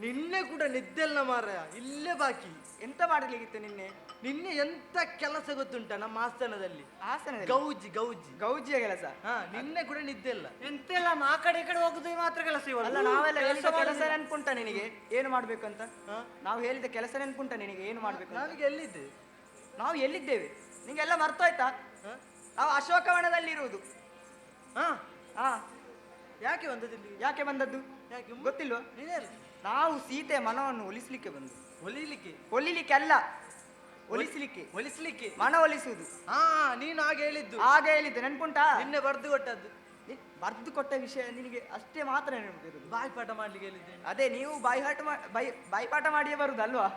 ನಿನ್ನೆ ಕೂಡ ನಿದ್ದೆಲ್ಲ ಮಾರಾಯ, ಇಲ್ಲೇ ಬಾಕಿ. ಎಂತ ಮಾಡಲಿಕ್ಕಿತ್ತು ನಿನ್ನೆ? ನಿನ್ನೆ ಎಂತ ಕೆಲಸ ಗೊತ್ತುಂಟ ನಮ್ಮ ಆಸ್ಥಾನದಲ್ಲಿ? ಆಸನದಲ್ಲಿ ಗೌಜಿ ಗೌಜಿ ಗೌಜಿಯ ಕೆಲಸ. ನಿನ್ನೆ ಕೂಡ ನಿದ್ದೆ ಇಲ್ಲ. ಎಂತೆಲ್ಲ ಆ ಕಡೆ ಈ ಕಡೆ ಹೋಗುದು ಮಾತ್ರ ಕೆಲಸ ಇವಳು. ಅಲ್ಲ, ನಾವೆಲ್ಲ ಹೇಳಿದ ಕೆಲಸ ನೆನ್ಪುಂಟ ನಿನಗೆ ಏನು ಮಾಡ್ಬೇಕಂತ? ನಾವು ಹೇಳಿದ ಕೆಲಸ ನೆನ್ಪುಂಟ ನಿನಗೆ ಏನು ಮಾಡ್ಬೇಕು? ನಾವೀಗ ಎಲ್ಲಿದ್ದೆ? ನಾವು ಎಲ್ಲಿದ್ದೇವೆ ನಿಂಗೆಲ್ಲ ಮರ್ತೋಯ್ತಾ? ನಾವು ಅಶೋಕವನದಲ್ಲಿ ಇರುವುದು. ಹಾ, ಯಾಕೆ ಬಂದದಿಲ್ಲಿ? ಯಾಕೆ ಬಂದದ್ದು ಯಾಕೆ ಗೊತ್ತಿಲ್ವಾ? ನೀನೇ ನಾವು ಸೀತೆ ಮನವನ್ನು ಒಲಿಸ್ಲಿಕ್ಕೆ ಬಂದು. ಹೊಲಿಲಿಕ್ಕೆ? ಹೊಲಿಲಿಕ್ಕೆ ಅಲ್ಲ, ಒಲಿಸ್ಲಿಕ್ಕೆ. ಹೊಲಿಸ್ಲಿಕ್ಕೆ? ಮನ ಒಲಿಸುವುದು. ನೀನು ಹಾಗೆ ಹೇಳಿದ್ದು. ಹಾಗೆ ಹೇಳಿದ್ದು ನೆನ್ಪುಂಟಾ? ನಿನ್ನೆ ಬರ್ದು ಕೊಟ್ಟದ್ದು. ಬರ್ದು ಕೊಟ್ಟ ವಿಷಯ ನಿನಗೆ ಅಷ್ಟೇ ಮಾತ್ರ ನೆನಪಿರುವುದು. ಬಾಯಿಪಾಠ ಮಾಡ್ಲಿಕ್ಕೆ ಹೇಳಿದ್ದೇನೆ. ಅದೇ ನೀವು ಬಾಯಿಪಾಠ ಮಾಡಿಯೇ ಬರುದಲ್ವಾ?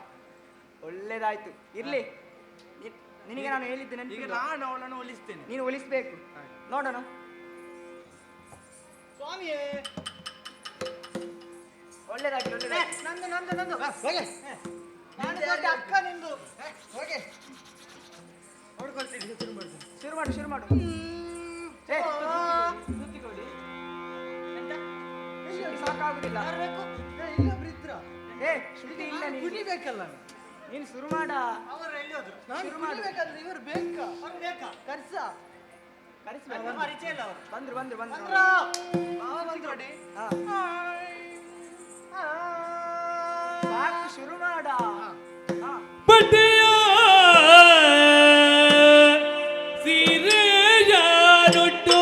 ಒಳ್ಳೇದಾಯ್ತು, ಇರ್ಲಿ. ನಿನಗೆ ನಾನು ಹೇಳಿದ್ದೆ ಈಗ ನೆನಪಿಲ್ಲ. ನಾನು ಅವಳನ್ನು ಹೊಲಿಸ್ತೇನೆ, ನೀನು ಒಲಿಸ್ಬೇಕು. ನೋಡೋಣ. ಸ್ವಾಮಿಯೇ, ಒಳ್ಳೇದಾಗಿ ಒಳ್ಳೇದಾಗಿ. ನಂದು ನಂದು ನಂದು ಅಕ್ಕ ನಿಂದು ಹೊಡ್ಕೊಳ್ತೀನಿ. ಶುರು ಮಾಡು ಶುರು ಮಾಡು. ಸಾಕಾಗುದಿಲ್ಲ. ಇನ್ನೊಬ್ರು ಇದ್ರ? ಶ್ರುತಿ ಇಲ್ಲ. ಕುಣಿಬೇಕಲ್ಲ ನೀನು ಶುರು ಮಾಡ. ಅವರು ಎಲ್ಲಿ ಹೋದ್ರು? ನಾನು ಕುಣಿಬೇಕಾದ್ರೆ ಇವರು ಬೇಕಾ? ಅವ್ರು ಬೇಕಾ? ಕರ್ಸ ಕರೆಸ್ಬೇಕು. ಪರಿಚಯ ಇಲ್ಲ ಅವರು. ಬಂದ್ರು ಬಂದ್ರು ಬಂದ್ರು. ಮಾವ ಬಂದ್ರು ನೋಡಿ. ಸಾಕು, ಶುರು ಮಾಡ. ಪಟ್ಟಿಯ ಸೀರೆಯ ನುಟ್ಟು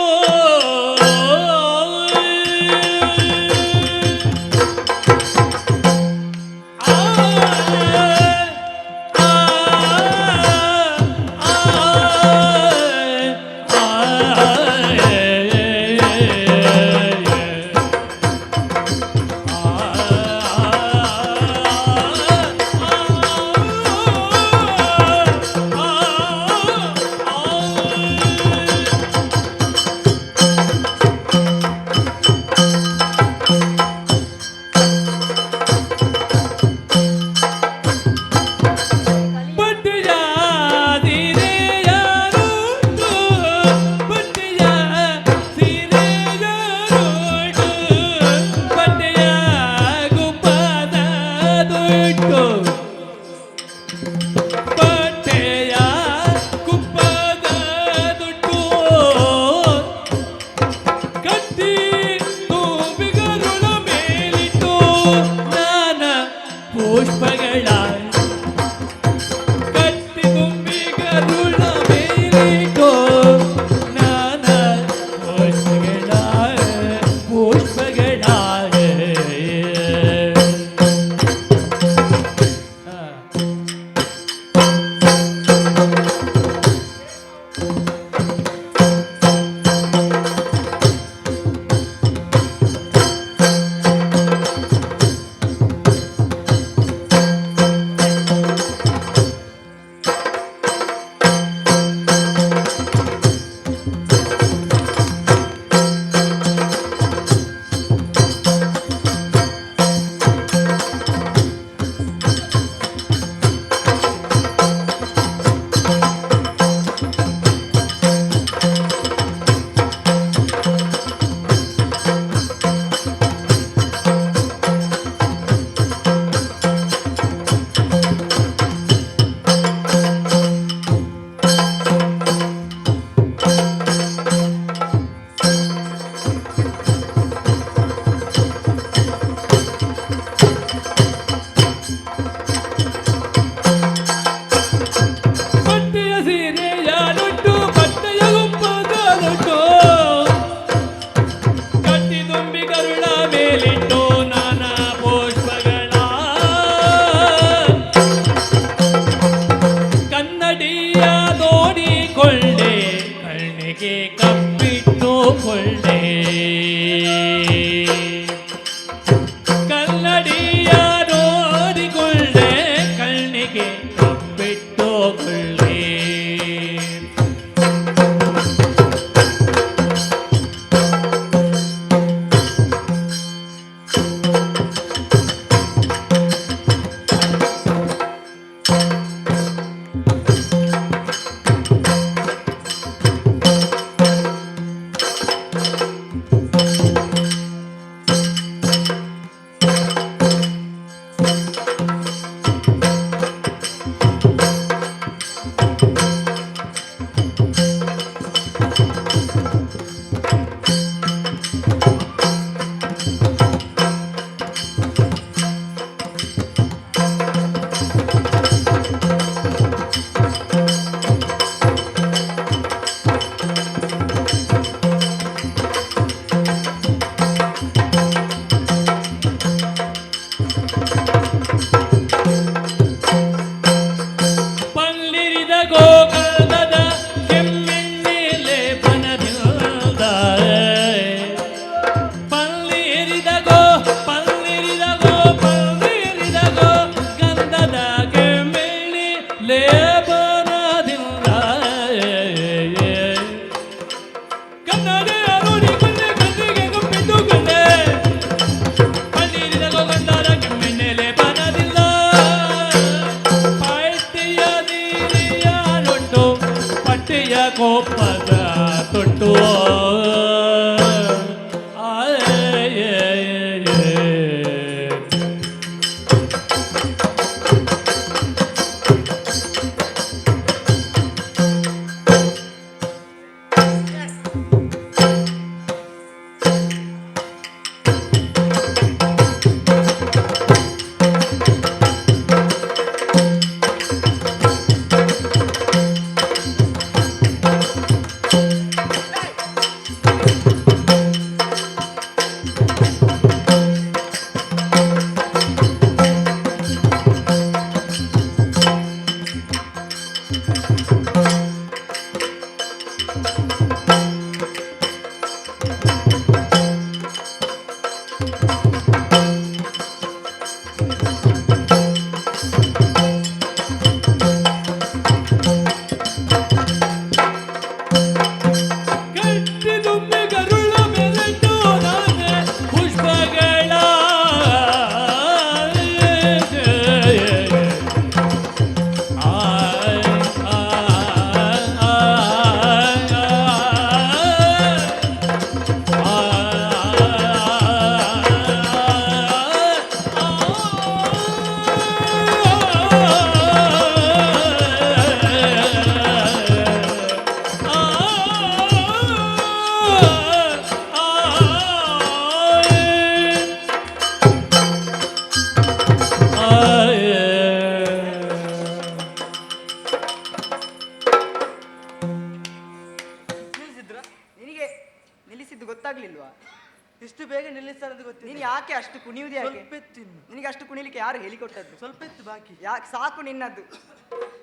ಅಷ್ಟು ಕುಣಿಲಿಕ್ಕೆ ಯಾರು ಹೇಳಿಕೊಟ್ಟದ್ದು? ಸ್ವಲ್ಪ ಇತ್ತು ಬಾಕಿ. ಯಾಕೆ ಸಾಕು ನಿನ್ನದ್ದು.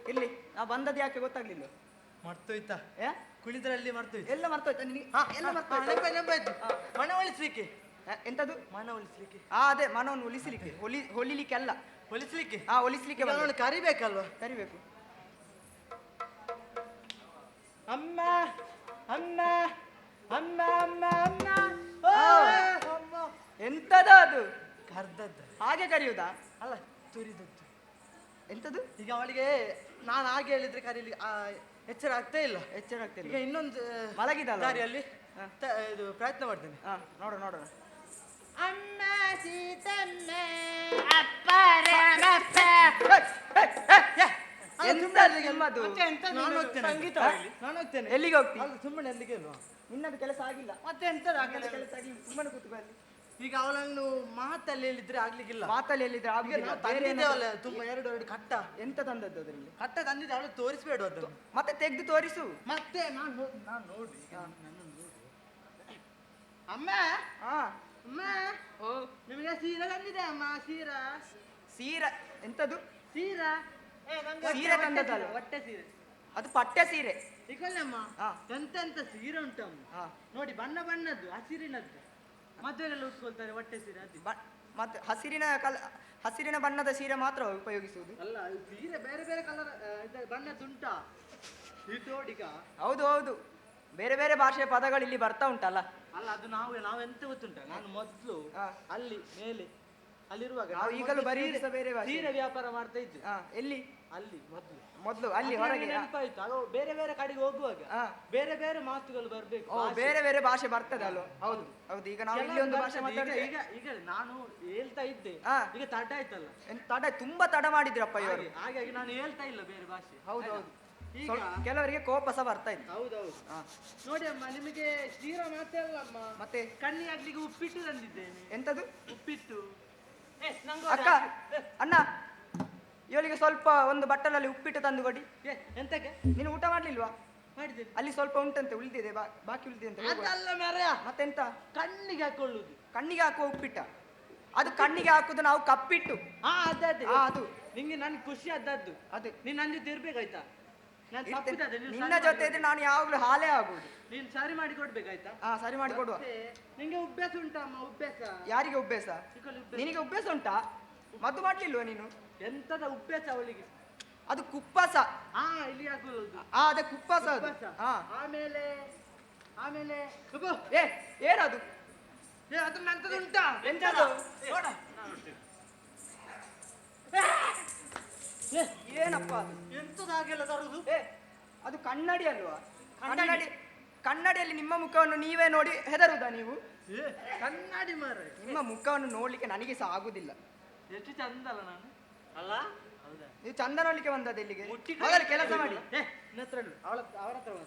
ಇಲ್ಲಿ ನಾ ಬಂದದ್ದು ಯಾಕೆ ಗೊತ್ತಾಗ್ಲಿಲ್ಲ? ಮರ್ತೋಯ್ತಾ? ಏ ಕುಣಿದ್ರಲ್ಲಿ ಮರ್ತೋಯ್ತು. ಎಲ್ಲ ಮರ್ತೋಯ್ತಾ ನಿನಗೆ? ಎಲ್ಲ ಮರ್ತೋಯ್ತಾ? ನೆನಪಾಯ್ತು. ಮನ ಒಲಿಸ್ಲಿಕ್ಕೆ. ಎಂತದು? ಮನ ಒಲಿಸ್ಲಿಕ್ಕೆ. ಅದೇ ಮನವನ್ನು ಒಲಿಸಲಿಕ್ಕೆ. ಹೊಲಿಲಿಕ್ಕೆ ಅಲ್ಲ, ಒಲಿಸ್ಲಿಕ್ಕೆ. ಒಲಿಸ್ಲಿಕ್ಕೆ ಅವಳು ಕರಿಬೇಕಲ್ವಾ? ಕರಿಬೇಕು. ಅಮ್ಮ ಅಮ್ಮ ಅಮ್ಮ ಅಮ್ಮ ಅಮ್ಮ. ಅಮ್ಮ ಎಂತದ ಅದು? ಕರ್ದದ್ದು. ಹಾಗೆ ಕರೆಯುವುದಾ? ಅಲ್ಲ, ತುರಿದದ್ದು. ಎಂತದು? ಈಗ ಅವಳಿಗೆ ನಾನು ಹಾಗೆ ಹೇಳಿದ್ರೆ ಕರೀಲಿ ಎಚ್ಚರ ಆಗ್ತಾ ಇಲ್ಲ. ಎಚ್ಚರ ಆಗ್ತಿಲ್ಲ. ಈಗ ಇನ್ನೊಂದು ಮಲಗಿದಲ್ಲ ದಾರಿಯಲ್ಲಿ ಇದು ಪ್ರಯತ್ನ ಮಾಡ್ತೇನೆ. ನೋಡೋಣ ನೋಡೋಣ. ಅಮ್ಮ ಸೀತಮ್ಮ ಎಂತದು ನಿಮ್ಮದು? ನಾನು ಹೋಗ್ತೇನೆ. ಸಂಗೀತ ನಾನು ಹೋಗ್ತೇನೆ. ಎಲ್ಲಿಗೆ ಹೋಗ್ತಿ? ಅಲ್ಲ, ಸುಮ್ಮನೆ ಎಲ್ಲಿಗೆ ಅಲ್ವಾ? ನಿನ್ನದು ಕೆಲಸ ಆಗಿಲ್ಲ. ಮತ್ತೆ ಎಂತದ ಕೆಲಸ ಆಗಿಲ್ಲ. ಸುಮ್ಮನೆ ಕೂತ್ಕೊ ಅಲ್ಲಿ. ಈಗ ಅವಳನ್ನು ಮಾತಲ್ಲಿ ಹೇಳಿದ್ರೆ ಆಗ್ಲಿಕ್ಕಿಲ್ಲ. ಮಾತಲ್ಲಿ ಹೇಳಿದ್ರೆ ಈಗ ಆಗುದಿಲ್ಲ. ನಾವು ಬೇರೆ ತಂದಿದ್ದೇವಲ್ಲ ತುಂಬಾ ಎರಡು ಕಟ್ಟ. ಎಂತ ತಂದದ್ದು ಅದರಲ್ಲಿ? ಕಟ್ಟ ತಂದಿದ್ದೆ, ಅವಳು ತೋರಿಸ್ಬೇಡ ಅದನ್ನು. ಮತ್ತೆ ತೆಗೆದು ತೋರಿಸು. ಮತ್ತೆ ನಾನು ನೋಡಿ ನನ್ನನ್ನು ನೋಡಿ. ಅಮ್ಮ ಹಾ. ಅಮ್ಮ, ಓ ನಿಮಗೆ ಸೀರೆ ತಂದಿದೆ ಅಮ್ಮ. ಸೀರೆ ಎಂತದು? ಸೀರಾ ಸೀರೆ ತಂದದ್ದಲ್ಲ, ಹೊಟ್ಟೆ ಸೀರೆ. ಅದು ಪಟ್ಟೆ ಸೀರೆ. ಈಗಲ್ಲಮ್ಮ ಹಾ. ಎಂತ ಸೀರೆ ಉಂಟಮ್ಮ. ಹಾ. ನೋಡಿ, ಬಣ್ಣ ಬಣ್ಣದ್ದು, ಹಸಿರಿನದ್ದು. ಮದುವೆಗೆಲ್ಲ ಉಟ್ಕೊಳ್ತಾರೆ ಹೊಟ್ಟೆ ಸೀರೆ ಅದು. ಮತ್ತೆ ಹಸಿರಿನ ಬಣ್ಣದ ಸೀರೆ ಮಾತ್ರ ಉಪಯೋಗಿಸುವುದು. ಅಲ್ಲ, ಸೀರೆ ಬೇರೆ ಬೇರೆ ಕಲರ್ ಬಣ್ಣದ್ದುಂಟಾ ಇದೋಡಿಗ? ಹೌದು ಹೌದು, ಬೇರೆ ಬೇರೆ ಭಾಷೆಯ ಪದಗಳು ಇಲ್ಲಿ ಬರ್ತಾ ಉಂಟಲ್ಲ. ಅಲ್ಲ, ಅದು ನಾವೆಂತ ಗೊತ್ತುಂಟ, ನಾನು ಮೊದ್ಲು ಹಾ. ಅಲ್ಲಿ ಮೇಲೆ ಅಲ್ಲಿರುವಾಗ ನಾವು ನಾನು ಈಗಲೂ ಮೊದ್ಲು ಬರೀ ಸೀರೆ- ಬೇರೆ ಭಾಷೆ. ಸೀರೆ ವ್ಯಾಪಾರ ಮಾಡ್ತಾ ಇದ್ದೆ. ಎಲ್ಲಿ? ಅಲ್ಲಿ ಮೊದಲು ಅಲ್ಲಿ ಅದು ಹೊರಗೆ. ನನಗೆ ನೆನಪಾಯ್ತು. ಅದು ಬೇರೆ ಬೇರೆ ಕಡೆಗೆ ಹೋಗುವಾಗ ಹಾ. ಬೇರೆ ಬೇರೆ ಮಾತುಗಳು ಬರ್ಬೇಕು. ಓ, ಬೇರೆ ಬೇರೆ ಭಾಷೆ ಬರ್ತದೆ ಅಲ್ವ? ಹೌದು ಹೌದು. ಈಗ ನಾವು ಇಲ್ಲಿ ಒಂದು ಭಾಷೆ ಮಾತಾಡಿದ್ರೆ ಈಗ ಈಗ ನಾನು ಹೇಳ್ತಾ ಇದ್ದೆ, ಹಾ. ಈಗ ತಡ ಆಯ್ತಲ್ಲ. ತುಂಬಾ ತಡ ಮಾಡಿದ್ರಪ್ಪ ಇವರು. ಹಾಗಾಗಿ ನಾನು ಹೇಳ್ತಾ ಇಲ್ಲ ಬೇರೆ ಭಾಷೆ. ಹೌದು ಹೌದು. ಈಗ ಕೆಲವರಿಗೆ ಕೋಪ ಸಹ ಬರ್ತಾ ಇದೆ. ಹೌದೌದು. ಹಾ. ನೋಡಿ ಅಮ್ಮ, ನಿಮಗೆ ಸೀರಾ ಮಾತೇ ಅಲ್ಲಮ್ಮ, ಮತ್ತೆ ಕಣ್ಣಿ ಆಗ್ಲಿಕ್ಕೆ ಉಪ್ಪಿಟ್ಟು ತಂದಿದ್ದೇನೆ. ಎಂತದು? ಉಪ್ಪಿಟ್ಟು. ಅಕ್ಕ, ಅಣ್ಣ, ಇವಳಿಗೆ ಸ್ವಲ್ಪ ಒಂದು ಬಟ್ಟಲಲ್ಲಿ ಉಪ್ಪಿಟ್ಟು ತಂದು ಕೊಡಿ. ಎಂತಕ್ಕೆ? ನೀನು ಊಟ ಮಾಡ್ಲಿಲ್ವಾ? ಮಾಡಿದ್ದೇನೆ. ಅಲ್ಲಿ ಸ್ವಲ್ಪ ಉಂಟಂತೆ, ಉಳಿದಿದೆ, ಬಾಕಿ ಉಳಿದಿದೆ ಅಂತ. ಹೋಗುವ. ಅದಲ್ಲ ಮೆರೆಯ, ಮತ್ತೆಂತ? ಕಣ್ಣಿಗೆ ಹಾಕೊಳ್ಳುದು. ಕಣ್ಣಿಗೆ ಹಾಕುವ ಉಪ್ಪಿಟ್ಟ? ಅದು ಕಣ್ಣಿಗೆ ಹಾಕುದು ನಾವು ಕಪ್ಪಿಟ್ಟು. ಹಾ, ಅದೇ ಅದು ನಿಂಗೆ ನನ್ಗೆ ಖುಷಿ ಆದದ್ದು. ಅದು ನೀನ್ ನನ್ನ ಜೊತೆ ಇರ್ಬೇಕಾಯ್ತಾ? ನಾನು ತಪ್ಪಿದ್ದದೆ. ನಿನ್ನ ಜೊತೆ ಇದ್ರೆ ನಾನು ಯಾವಾಗ್ಲೂ ಹಾಲೇ ಆಗುದು. ನೀನ್ ಸರಿ ಮಾಡಿ ಕೊಡ್ಬೇಕಾಯ್ತಾ? ಸರಿ ಮಾಡಿ ಕೊಡುವ. ಮತ್ತೆ ನಿಂಗೆ ಅಭ್ಯಾಸ ಉಂಟಮ್ಮ? ಅಭ್ಯಾಸ ಯಾರಿಗೆ ಅಭ್ಯಾಸ? ಚಿಕ್ಕಲ್ಲಿ ಅಭ್ಯಾಸ. ನಿನಗೆ ಅಭ್ಯಾಸ ಉಂಟಾ? ಮದ್ದು ಮಾಡ್ಲಿಲ್ವಾ ನೀನು? ಎಂತದ ಅಭ್ಯಾಸ ಅವಳಿಗೆ? ಅದು ಕುಪ್ಪಸ. ಇಲ್ಲಿ ಹಾಕೊಳ್ಳುದು. ಅದೇ ಕುಪ್ಪಸ ಅದು. ಆಮೇಲೆ ಆಮೇಲೆ ಏನದು? ಅದು ನಂತದ ಉಂಟಾ? ಎಂತದು? ನೋಡ. ಏನಪ್ಪ ಅದು? ಎಂತದ ಹಾಗೆಲ್ಲ ತರುದು? ಅದು ಕನ್ನಡಿ ಅಲ್ವಾ? ಕನ್ನಡಿಯಲ್ಲಿ ನಿಮ್ಮ ಮುಖವನ್ನು ನೀವೇ ನೋಡಿ ಹೆದರುದಾ ನೀವು? ಕನ್ನಡಿ ಮಾರ. ನಿಮ್ಮ ಮುಖವನ್ನು ನೋಡ್ಲಿಕ್ಕೆ ನನಗೆ ಸಹ ಆಗುದಿಲ್ಲ. ಎಷ್ಟು ಚಂದ ಅಲ್ಲ ನಾನು? ಅಲ್ಲ, ಹೌದಾ? ನೀವು ಚಂದ ನೋಡ್ಲಿಕ್ಕೆ ಬಂದದ್ದು ಇಲ್ಲಿಗೆ? ಮುಟ್ಟಿಗೆ ಮೊದಲು ಕೆಲಸ ಮಾಡಿ.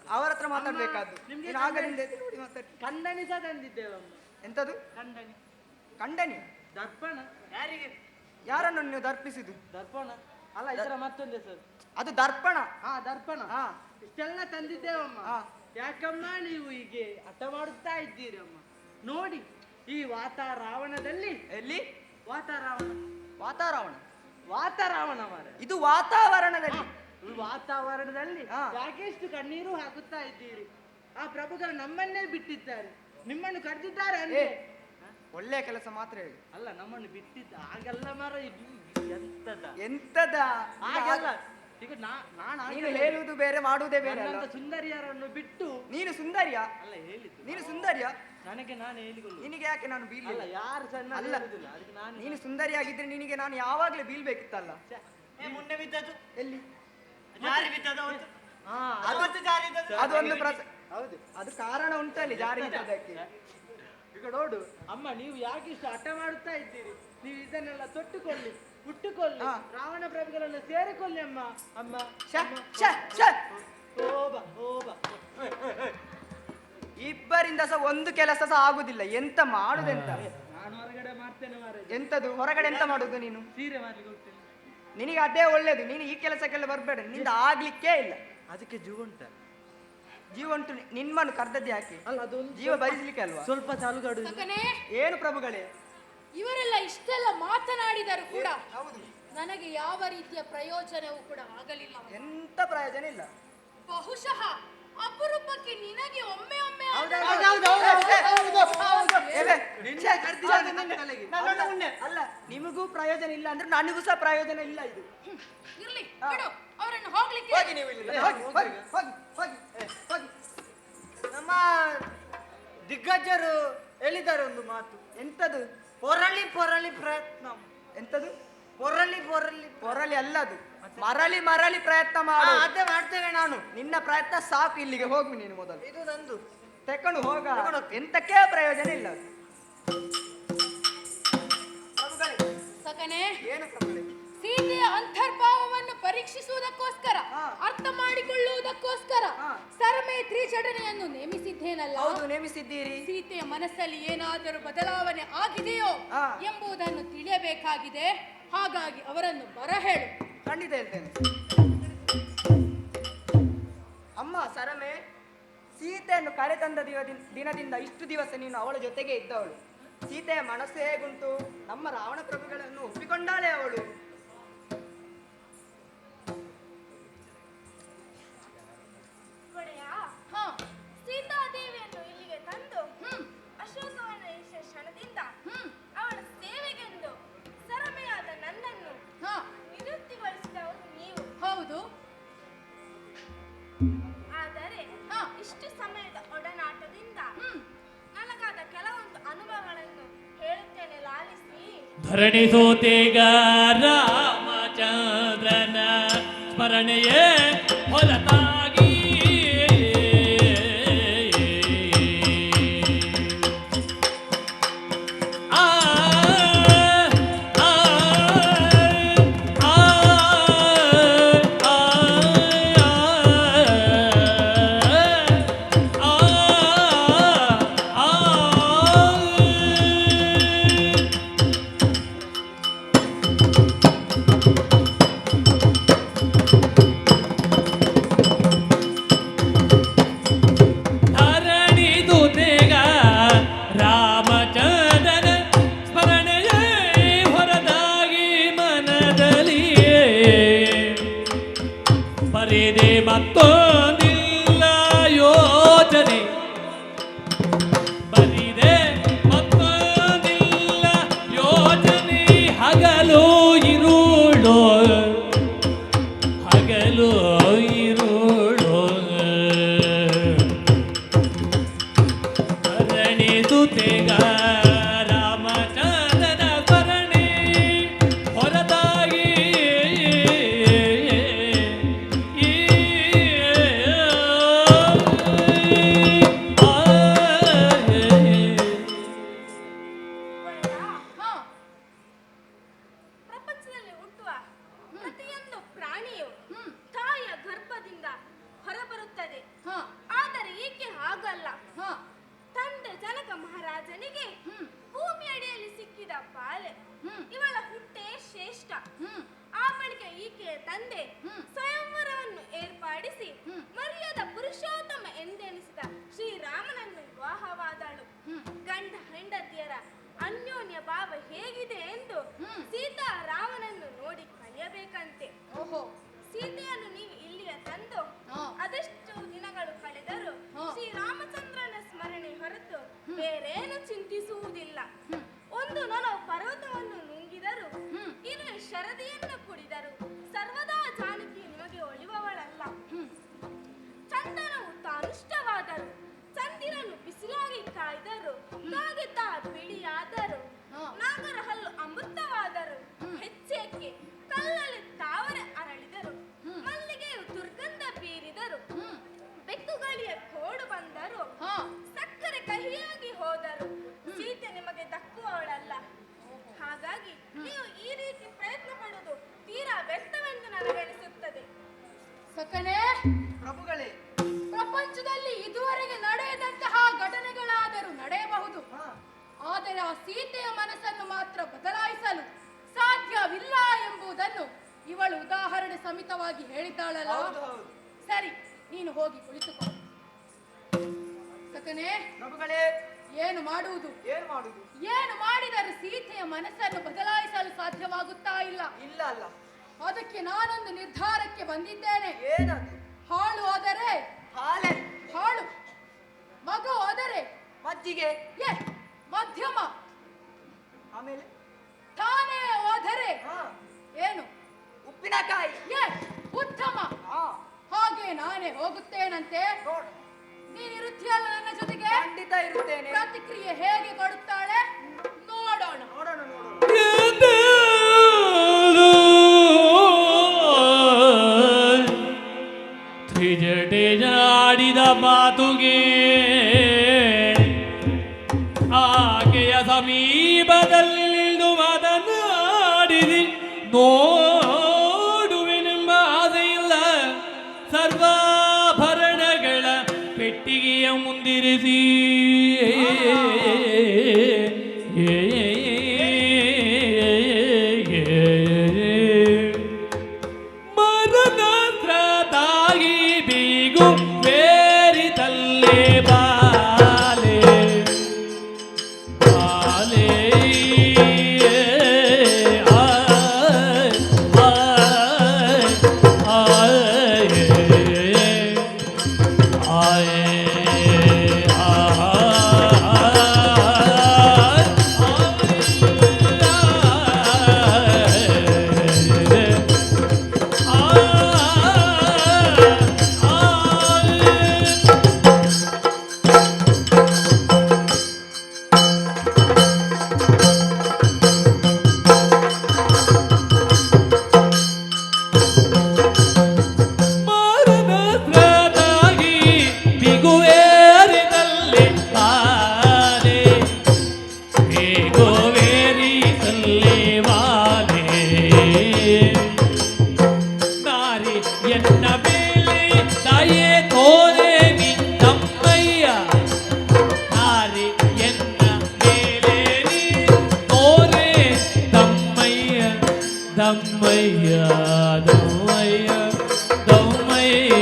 ಅವ್ರ ಹತ್ರ ಮಾತಾಡ್ಬೇಕಾದ್ದು. ನಿಮ್ಗೆ ನೀನು ಆಗಲಿಂದ ಎದ್ದು ನೋಡಿ ಮಾತಾಡಿ. ಕಂಡಣಿ ಸಹ ತಂದಿದ್ದೇವಮ್ಮ. ಎಂತದು? ಕಂಡಣಿ. ಕಂಡನಿ? ದರ್ಪಣ. ಯಾರಿಗೆ? ಯಾರನ್ನು ನೀವು ದರ್ಪಿಸಿದ್ದು? ದರ್ಪಣ ಅಲ್ಲ, ಇದರ ಮತ್ತೊಂದು ಹೆಸರು. ಅದು ದರ್ಪಣ. ದರ್ಪಣ. ಇಷ್ಟೆಲ್ಲ ತಂದಿದ್ದೇವಮ್ಮ. ಯಾಕಮ್ಮ ನೀವು ಹೀಗೆ ಹಠ ಮಾಡುತ್ತಾ ಇದ್ದೀರಿ ಅಮ್ಮ? ನೋಡಿ, ಈ ವಾತಾವರಣದಲ್ಲಿ. ಎಲ್ಲಿ? ವಾತಾವರಣ ಮಾರ. ಇದು ವಾತಾವರಣದಲ್ಲಿ. ಈ ವಾತಾವರಣದಲ್ಲಿ ಹಾ. ಯಾಕೆ ಇಷ್ಟು ಕಣ್ಣೀರು ಹಾಕುತ್ತಾ ಇದ್ದೀರಿ? ಆ ಪ್ರಭುಗಳು ನಮ್ಮನ್ನೇ ಬಿಟ್ಟಿದ್ದಾರೆ, ನಿಮ್ಮನ್ನು ಕರೆದಿದ್ದಾರೆ ಅಂದ್ರೆ. ಒಳ್ಳೆ ಕೆಲಸ ಮಾತ್ರ ಹೇಳಿ. ಅಲ್ಲ, ನಮ್ಮನ್ನು ಬಿಟ್ಟಿದ್ದ ಹಾಗೆಲ್ಲ ಮರ. ಎಂತದ ಹಾಗಲ್ಲ. ಈಗ ನಾನು ನೀನು ಹೇಳುವುದು ಬೇರೆ, ಮಾಡುವುದೇ ಬೇರೆ. ಸುಂದರಿಯರನ್ನು ಬಿಟ್ಟು. ನೀನು ಸುಂದರಿಯ? ಅಲ್ಲ, ಹೇಳಿದ್ದು ನೀನು ಸುಂದರಿಯ? ನನಗೆ ನಾನು ಹೇಳಿಕೊಳ್ಳು. ನಿನಗೆ ಯಾಕೆ ನಾನು ಬೀಳಿಲ್ಲ? ಯಾರು ಸಣ್ಣ ಅಲ್ಲ, ಅದಕ್ಕೆ ನಾನು. ನೀನು ಸುಂದರಿಯಾಗಿದ್ರೆ ನಿನಗೆ ನಾನು ಯಾವಾಗ್ಲೇ ಬೀಳ್ಬೇಕಿತ್ತಲ್ಲ. ಮುನ್ನೆ ಬಿದ್ದದ್ದು ಎಲ್ಲಿ? ಜಾರಿ ಬಿದ್ದದ್ದು ಅವತ್ತು. ಅದು ಒಂದು ಹೌದು, ಅದು ಕಾರಣ ಉಂಟಲ್ಲಿ ಜಾರಿ ಬಿದ್ದದಕ್ಕೆ. ಈಗ ನೋಡು ಅಮ್ಮ, ನೀವು ಯಾಕೆ ಇಷ್ಟು ಹಠ ಮಾಡುತ್ತಾ ಇದ್ದೀರಿ? ನೀವು ಇದನ್ನೆಲ್ಲ ತೊಟ್ಟುಕೊಳ್ಳಿ, ಹುಟ್ಟುಕೊಳ್ಳಿ, ರಾವಣ ಪ್ರಭುಗಳನ್ನು ಸೇರಿಕೊಳ್ಳಿ ಅಮ್ಮ. ಅಮ್ಮ ಇಬ್ಬರಿಂದ ಸಹ ಒಂದು ಕೆಲಸ ಸಹ ಆಗುದಿಲ್ಲ. ಎಂತ ಮಾಡುದೆಂತ? ನಾನು ಹೊರಗಡೆ ಮಾಡ್ತೇನೆ ಮಾರ. ಎಂತದು ಹೊರಗಡೆ? ಎಂತ ಮಾಡುದು ನೀನು? ಸೀರೆ ಮಾಡ್ಲಿಕ್ಕೆ ಹೋಗ್ತೇನೆ. ನಿನಗೆ ಅದೇ ಒಳ್ಳೇದು. ನೀನು ಈ ಕೆಲಸಕ್ಕೆಲ್ಲ ಬರ್ಬೇಡ, ನಿಂದ ಆಗ್ಲಿಕ್ಕೇ ಇಲ್ಲ. ಅದಕ್ಕೆ ಜೀವ ಉಂಟ. ಜೀವ ಉಂಟು. ನಿಮ್ಮನ್ನು ಕರ್ದದ್ದು ಯಾಕೆ? ಅಲ್ಲ, ಅದೊಂದು ಜೀವ ಬಯಸ್ಲಿಕ್ಕೆ ಅಲ್ವಾ? ಸ್ವಲ್ಪ ಚಾಲುಗಾಡು. ಏನು ಪ್ರಭುಗಳೇ? ಇವರೆಲ್ಲ ಇಷ್ಟೆಲ್ಲ ಮಾತನಾಡಿದರು ಕೂಡ ಹೌದು, ನನಗೆ ಯಾವ ರೀತಿಯ ಪ್ರಯೋಜನವೂ ಕೂಡ ಆಗಲಿಲ್ಲ. ಎಂತ ಪ್ರಯೋಜನ ಇಲ್ಲ. ಬಹುಶಃ ಅಪರೂಪಕ್ಕೆ ನಿನಗೆ ಒಮ್ಮೆ ಒಮ್ಮೆ ಅಲ್ಲ, ನಿಮಗೂ ಪ್ರಯೋಜನ ಇಲ್ಲ ಅಂದ್ರೆ ನನಗೂ ಸಹ ಪ್ರಯೋಜನ ಇಲ್ಲ. ಇದು ಇರ್ಲಿ ಬಿಡು, ಅವರನ್ನು ಹೋಗ್ಲಿಕ್ಕೆ ಹೋಗಿ ನೀವು ಇಲ್ಲಿ. ಹೋಗಿ, ಹೋಗಿ, ಹೋಗಿ, ಹೋಗಿ, ಹೋಗಿ. ನಮ್ಮ ದಿಗ್ಗಜರು ಹೇಳಿದ್ದಾರೆ ಒಂದು ಮಾತು. ಎಂತದು? ಪೊರಳಿ ಪೊರಳಿ ಪ್ರಯತ್ನ. ಎಂತದು? ಪೊರಳಿ ಪೊರಳಿ ಪೊರಲಿ ಅಲ್ಲದು, ಮರಳಿ ಮರಳಿ ಪ್ರಯತ್ನ ಮಾಡು. ಅದೇ ಮಾಡ್ತೇನೆ ನಾನು. ನಿನ್ನ ಪ್ರಯತ್ನ ಸಾಕು, ಇಲ್ಲಿಗೆ ಹೋಗು ನೀನು ಮೊದಲು. ಇದು ನಂದು. ತೆಕೊಂಡು ಹೋಗ, ತಕೊಂಡು ಹೋಗು. ಎಂತಕ್ಕೆ ಪ್ರಯೋಜನ ಇಲ್ಲ. ಸಕನೆ, ಏನು ಪ್ರಭುಗಳೇ? ಸೀತೆಯ ಅಂತರ್ಭಾವವನ್ನು ಪರೀಕ್ಷಿಸುವುದಕ್ಕೋಸ್ಕರ, ಅರ್ಥ ಮಾಡಿಕೊಳ್ಳುವುದಕ್ಕೋಸ್ಕರ ಸರಮೆ ತ್ರಿಜಡನೆಯನ್ನು ನೇಮಿಸಿದ್ದೇನಲ್ಲ. ಹೌದು, ನೇಮಿಸಿದ್ದೀರಿ. ಸೀತೆಯ ಮನಸ್ಸಲ್ಲಿ ಏನಾದರೂ ಬದಲಾವಣೆ ಆಗಿದೆಯೋ ಎಂಬುದನ್ನು ತಿಳಿಯಬೇಕಾಗಿದೆ. ಹಾಗಾಗಿ ಅವರನ್ನು ಬರಹೇಳು. ಖಂಡಿತ ಹೇಳ್ತೇನೆ. ಅಮ್ಮ ಸರಮೆ, ಸೀತೆಯನ್ನು ಕರೆತಂದ ದಿನದಿಂದ ಇಷ್ಟು ದಿವಸ ನೀನು ಅವಳ ಜೊತೆಗೆ ಇದ್ದವಳು. ಸೀತೆಯ ಮನಸ್ಸು ಹೇಗುಂಟು? ನಮ್ಮ ರಾವಣ ಪ್ರಭುಗಳನ್ನು ಒಪ್ಪಿಕೊಂಡಾಳೆ ಅವಳು. ಸೀತಾದೇವಿಯನ್ನು ಇಲ್ಲಿಗೆ ತಂದು ಅಶೋಕವನ ಕ್ಷಣದಿಂದ ಅವಳ ಸೇವೆಗೆಂದು ಸರಮೆಯಾದ ನನ್ನನ್ನು ನಿವೃತ್ತಿಗೊಳಿಸಿದವರು ನೀವು. ಹೌದು. ಆದರೆ ಇಷ್ಟು ಸಮಯದ ಒಡನಾಟದಿಂದ ನನಗಾದ ಕೆಲವೊಂದು ಅನುಭವಗಳನ್ನು ಹೇಳುತ್ತೇನೆ, ಲಾಲಿಸಿ. ಧರಣಿಸೋತೇಗ ರಾಮಚಂದ್ರನ ಸ್ಮರಣೆಯೇ ಹೊರತಾಗಿ ಮತ್ತೊಂದಿಲ್ಲ ಯೋಚನೆ, ಬರಿದೆ ಮತ್ತೊಂದಿಲ್ಲ ಯೋಚನೆ. ಹಗಲು ಇರುಳೋ, ಹಗಲು ಇರುಳೋ ಧರಣಿಸುತ್ತೇಗ ರಾಮಚಂದ್ರನ ಸ್ಮರಣೆ ಹೊರತಾಗಿ ಪ್ರಪಂಚದಲ್ಲಿ ಹುಟ್ಟುವ ಪ್ರತಿಯೊಂದು ಪ್ರಾಣಿಯು ತಾಯಿಯ ಗರ್ಭದಿಂದ ಹೊರಬರುತ್ತದೆ. ಆದರೆ ಈಕೆ ಹಾಗಲ್ಲ. ತಂದೆ ಜನಕ ಮಹಾರಾಜನಿಗೆ ಭೂಮಿ ಅಡಿಯಲ್ಲಿ ಸಿಕ್ಕಿದ ಬಾಲೆ. ಇವಳ ಹುಟ್ಟೆ ಶ್ರೇಷ್ಠ. ಆ ಬಳಿಕ ಈಕೆಯ ತಂದೆ ಸ್ವಯಂವರವನ್ನು ಏರ್ಪಡಿಸಿ ಮರ್ಯಾದ ಪುರುಷೋತ್ತಮ ಎಂದೆನಿಸಿದ ಶ್ರೀರಾಮನನ್ನು ವಿವಾಹವಾದಳು. ಗಂಡ ಹೆಂಡತಿಯರ ಅನ್ಯೋನ್ಯ ಭಾವ ಹೇಗಿದೆ ಎಂದು ಸೀತಾ ರಾಮನನ್ನು ನೋಡಿ ಕಲಿಯಬೇಕಂತೆ. ಸೀತೆಯನ್ನು ನೀವು ಇಲ್ಲಿಗೆ ತಂದು ಅದೆಷ್ಟು ದಿನಗಳು ಕಳೆದರೂ ಶ್ರೀರಾಮಚಂದ್ರನ ಸ್ಮರಣೆ ಹೊರತು ಬೇರೇನು ಚಿಂತಿಸುವುದಿಲ್ಲ. ಒಂದು ನೊಣವು ಪರ್ವತವನ್ನು ನುಂಗಿದರು, ಇನ್ನು ಶರದಿಯನ್ನು ಕುಡಿದರು, ಸರ್ವದಾ ಜಾನಕಿ ನಿಮಗೆ ಒಲಿಯುವವಳಲ್ಲ. ಚಂದನವು ತಾನುಷ್ಟವಾದರು, ಚಂದಿರನು ಬಿಸಿಲಾಗಿ ಕಾಯ್ದರು, ಕಾಗೆತ ಬಿಳಿಯಾದರು, ನಾಗರ ಹಲ್ಲು ಅಮೃತವಾದರು, ಹೆಚ್ಚೇಕೆ ಕಲ್ಲಲ್ಲಿ ತಾವರೆ ಅರಳಿದರು, ಮಲ್ಲಿಗೆಯು ದುರ್ಗಂಧ ಬೀರಿದರು, ಬೆಕ್ಕುಗಳಿಯ ಕೋಡು ಬಂದರು, ಸಕ್ಕರೆ ಕಹಿಯಾಗಿ ಹೋದರು. ಸೀತೆ ನಿಮಗೆ ದಕ್ಕುವವಳಲ್ಲ. ಹಾಗಾಗಿ ನೀವು ಈ ರೀತಿ ಪ್ರಯತ್ನ ಪಡುವುದು ತೀರಾ ವ್ಯರ್ಥವೆಂದು ನನಗನಿಸುತ್ತದೆ. ಸಕನೆ, ಪ್ರಭುಗಳೇ, ಪ್ರಪಂಚದಲ್ಲಿ ಇದುವರೆಗೆ ನಡೆಯದಂತಹ ಘಟನೆಗಳಾದರೂ ನಡೆಯಬಹುದು. ಆದರೆ ಆ ಸೀತೆಯ ಮನಸ್ಸನ್ನು ಮಾತ್ರ ಬದಲಾಯಿಸಲು ಸಾಧ್ಯವಿಲ್ಲ ಎಂಬುದನ್ನು ಇವಳು ಉದಾಹರಣೆ ಸಮೇತವಾಗಿ ಹೇಳಿದ್ದಾಳಲ್ಲ. ಸರಿ, ನೀನು ಹೋಗಿ ಕುಳಿತುಕೋ. ಸಕನೆ, ಪ್ರಭುಗಳೇ, ಏನು ಮಾಡುವುದು? ಏನ್ ಮಾಡುದು? ಏನು ಮಾಡಿದರೂ ಸೀತೆಯ ಮನಸ್ಸನ್ನು ಬದಲಾಯಿಸಲು ಸಾಧ್ಯವಾಗುತ್ತಾ ಇಲ್ಲ. ಇಲ್ಲ ಅಲ್ಲ. ಅದಕ್ಕೆ ನಾನೊಂದು ನಿರ್ಧಾರಕ್ಕೆ ಬಂದಿದ್ದೇನೆ. ಏನದು? ಹಾಳು ಆದರೆ ಹಾಲೆ, ಹಾಳು, ಮಗು ಆದರೆ ಮಜ್ಜಿಗೆ, ಮಧ್ಯಮ, ಆಮೇಲೆ ತಾನೇ ಹೋದರೆ ಹಾ ಏನು ಉಪ್ಪಿನಕಾಯಿ, ಉತ್ತಮ. ಹಾ ಹಾಗೆ ನಾನೇ ಹೋಗುತ್ತೇನಂತೆ. ನೋಡು, ನೀನಿರುತ್ತೀಯಲ್ಲ ನನ್ನ ಜೊತೆಗೆ. ಖಂಡಿತ ಇರುತ್ತೇನೆ. ಪ್ರತಿಕ್ರಿಯೆ ಹೇಗೆ ಕೊಡುತ್ತಾಳೆ ನೋಡೋಣ. ನೋಡೋಣ ನೋಡೋಣ. ತ್ರಿಜಟೆಯಾಡಿದ ಮಾತುಗೆ ಆಕೆಯ ಸಮೀಪದಲ್ಲಿ ನಿಲ್ದು ಮಾತನಾಡಿದಿ. ನೋಡುವೆನೆಂಬ ಆಸೆಯಿಲ್ಲ. ಸರ್ವಾಭರಣಗಳ ಪೆಟ್ಟಿಗೆಯ ಮುಂದಿರಿಸಿ ಮರನಾತ್ರದಾಗಿ ಬೀಗು ಬೇರಿತಲ್ಲೇ ಬಾಲೆ ಬಾಲೆ ಮರನಾತ್ರದಾಗಿ ಬಿಗುವೇರಿದಲ್ಲಿ ಬಾಲೆ ಬೇಗುವೇರಿದಲ್ಲಿ ಬಾಲೆ ನಾರಿ ಎನ್ನ ಮೇಲೆ ದಯೆ ತೋರೆ ನಿನ್ನಮ್ಮಯ್ಯ. ನಾರಿ ಎನ್ನ ಮೇಲೆ ನೀ ತೋರೆ ದಮ್ಮಯ್ಯ ದಮ್ಮಯ್ಯ ದಮ್ಮಯ್ಯ ದಮ್ಮಯ್ಯ.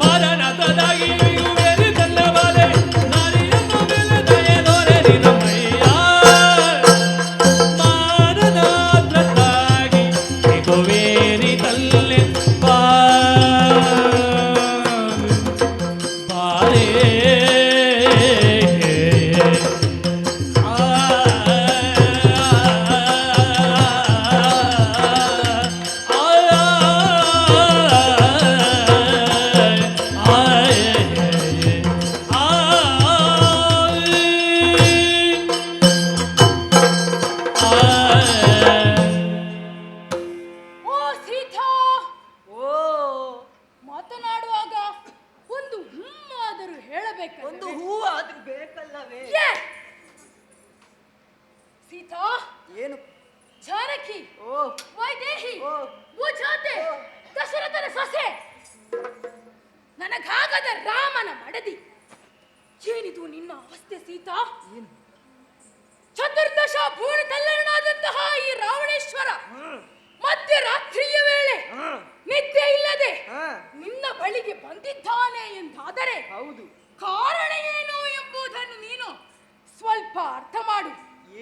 ಮರಣದದಾಗಿ ಬೇರಿದಲ್ಲ ಬಾಲೆ ನಾರಿಯನ್ನ ಮೇಲೆ ದಯೆ ತೋರೆ ನಿನ್ನಮ್ಮಯ್ಯ. ಮಾನದಾದ್ರತಾಗಿ ಬಿಗುವೇರಿದಲ್ಲೇ ಬಾಲೆ ಓ ಸೀತಾ, ಓ, ಮಾತನಾಡುವಾಗ ಒಂದು ಆದರೂ ಹೇಳಬೇಕು. ಒಂದು ಹೂವು ಆದ್ರೂ ಬೇಕಲ್ಲವೇ? ಸೀತಾ, ಏನು? ಜಾನಕಿ, ಓ, ವೈದೇಹಿ, ಓ. ಭೂಜಾತೆ, ಓ. ದಶರಥನ ಸೊಸೆ, ನನಗಾಗದ ರಾಮನ ಮಡದಿ. ಏನಿದು ನಿನ್ನ ಅವಸ್ಥೆ ಸೀತಾ? ಚತುರ್ದಶ ಭೂಮಿ ತಲ್ಲಣನಾದಂತಹ ಈ ರಾವಣೇಶ್ವರ ಮಧ್ಯರಾತ್ರಿಯ ವೇಳೆ ನಿದ್ದೆ ಇಲ್ಲದೆ ನಿನ್ನ ಬಳಿಗೆ ಬಂದಿದ್ದಾನೆ ಎಂದಾದರೆ ಹೌದು. ಕಾರಣ ಏನು ಎಂಬುದನ್ನು ನೀನು ಸ್ವಲ್ಪ ಅರ್ಥ ಮಾಡು.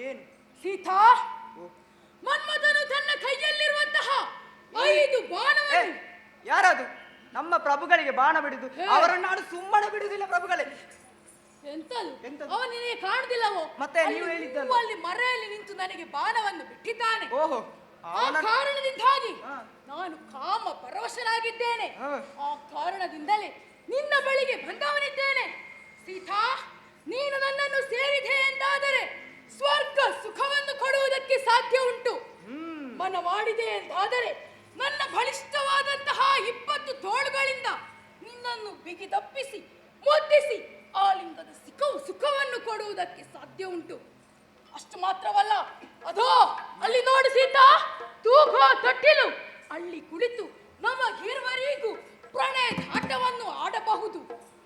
ಏನು? ಸೀತಾ, ಮನ್ಮಥನು ತನ್ನ ಕೈಯಲ್ಲಿರುವಂತಹ 5 ಬಾಣವನ್ನು ಯಾರದು? ನಮ್ಮ ಪ್ರಭುಗಳಿಗೆ ಬಾಣ ಬಿಡುದು. ಅವರನ್ನು ನಾನು ಸುಮ್ಮನೆ ಬಿಡುವುದಿಲ್ಲ ಪ್ರಭುಗಳೇ. ಎಂತದು? ಎಂತದು? ಅವ ನಿನಗೆ ಕಾಣುದಿಲ್ಲವೋ? ಮತ್ತೆ ನೀವು ಅಲ್ಲಿ ಹೇಳಿದ್ದಲ್ಲ. ಹೂವು ಅಲ್ಲಿ ಮರೆಯಲ್ಲಿ ನಿಂತು ನನಗೆ ಬಾಣವನ್ನು ಬಿಟ್ಟಿದ್ದಾನೆ. ಓಹೋ, ಆ ಕಾರಣದಿಂದಾಗಿ ಹಾ. ನಾನು ಕಾಮ ಪರವಶನಾಗಿದ್ದೇನೆ. ಹಾ. ಆ ಕಾರಣದಿಂದಲೇ ನಿನ್ನ ಬಳಿಗೆ ಬಂದವನಿದ್ದೇನೆ. ಸೀತಾ, ನೀನು ನನ್ನನ್ನು ಸೇರಿದೆ ಎಂದಾದರೆ ಸ್ವರ್ಗ ಸುಖವನ್ನು ಕೊಡುವುದಕ್ಕೆ ಸಾಧ್ಯ ಉಂಟು. ಮನವಾಡಿದೆ ಎಂದಾದರೆ ನನ್ನ ಬಲಿಷ್ಠವಾದಂತಹ 20 ತೋಳುಗಳಿಂದ ನಿನ್ನನ್ನು ಬಿಗಿದಪ್ಪಿಸಿ ಮುದ್ದಿಸಿ ಆಲಿಂಗದ ಸುಖವನ್ನು ಕೊಡುವುದಕ್ಕೆ ಸಾಧ್ಯ ಉಂಟು. ಅಷ್ಟು ಮಾತ್ರವಲ್ಲ, ಅದೋ ಅಲ್ಲಿ ನೋಡು ಸೀತಾ, ತೂಗೋ ತೊಟ್ಟಿಲು. ಅಲ್ಲಿ ಕುಳಿತು ನಮಗಿರುವರಿಗೂ ಪ್ರಣಯದಾಟವನ್ನು ಆಡಬಹುದು.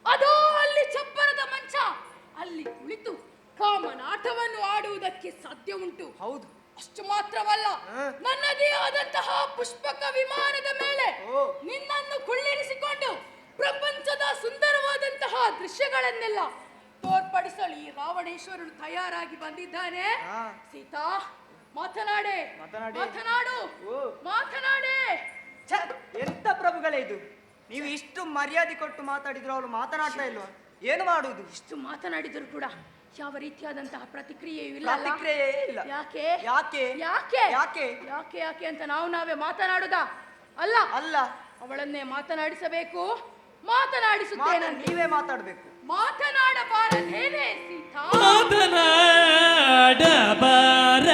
ಅದೋ ಅಲ್ಲಿ ಚಪ್ಪರದ ಮಂಚ, ಅಲ್ಲಿ ಕುಳಿತು ಕಾಮನಾಟವನ್ನು ಆಡುವುದಕ್ಕೆ ಸಾಧ್ಯ ಉಂಟು. ಹೌದು. ಅಷ್ಟು ಮಾತ್ರವಲ್ಲ, ನನ್ನದೇ ಆದಂತಹ ಪುಷ್ಪಕ ವಿಮಾನದ ಮೇಲೆ ನಿನ್ನನ್ನು ಕುಳ್ಳಿರಿಸಿಕೊಂಡು ಪ್ರಪಂಚದ ಸುಂದರವಾದಂತಹ ದೃಶ್ಯಗಳನ್ನೆಲ್ಲ ತೋರ್ಪಡಿಸಲು ಈ ರಾವಣೇಶ್ವರನು ತಯಾರಾಗಿ ಬಂದಿದ್ದಾನೆ. ಸೀತಾ, ಮಾತನಾಡೆ, ಮಾತನಾಡು, ಮಾತನಾಡೆ. ಛೆ, ಎಂತ ಪ್ರಭುಗಳೇ ಇದು? ನೀವು ಇಷ್ಟು ಮರ್ಯಾದೆ ಕೊಟ್ಟು ಮಾತಾಡಿದ್ರು ಅವಳು ಮಾತನಾಡ್ತಾ ಇಲ್ವಾ? ಏನು ಮಾಡುವುದು? ಇಷ್ಟು ಮಾತನಾಡಿದರೂ ಕೂಡ ಯಾವ ರೀತಿಯಾದಂತಹ ಪ್ರತಿಕ್ರಿಯೆಯೂ ಇಲ್ಲ. ಪ್ರತಿಕ್ರಿಯೆ ಇಲ್ಲ. ಯಾಕೆ ಯಾಕೆ ಯಾಕೆ ಯಾಕೆ ಯಾಕೆ ಯಾಕೆ ಅಂತ ನಾವೇ ಮಾತನಾಡುದ ಅಲ್ಲ. ಅಲ್ಲ, ಅವಳನ್ನೇ ಮಾತನಾಡಿಸಬೇಕು. ಮಾತನಾಡಿಸುತ್ತೇನೆ. ನೀವೇ ಮಾತಾಡ್ಬೇಕು. ಮಾತನಾಡಬಾರದೇನೆ ಸೀತಾ? ಮಾತನಾಡಬಾರ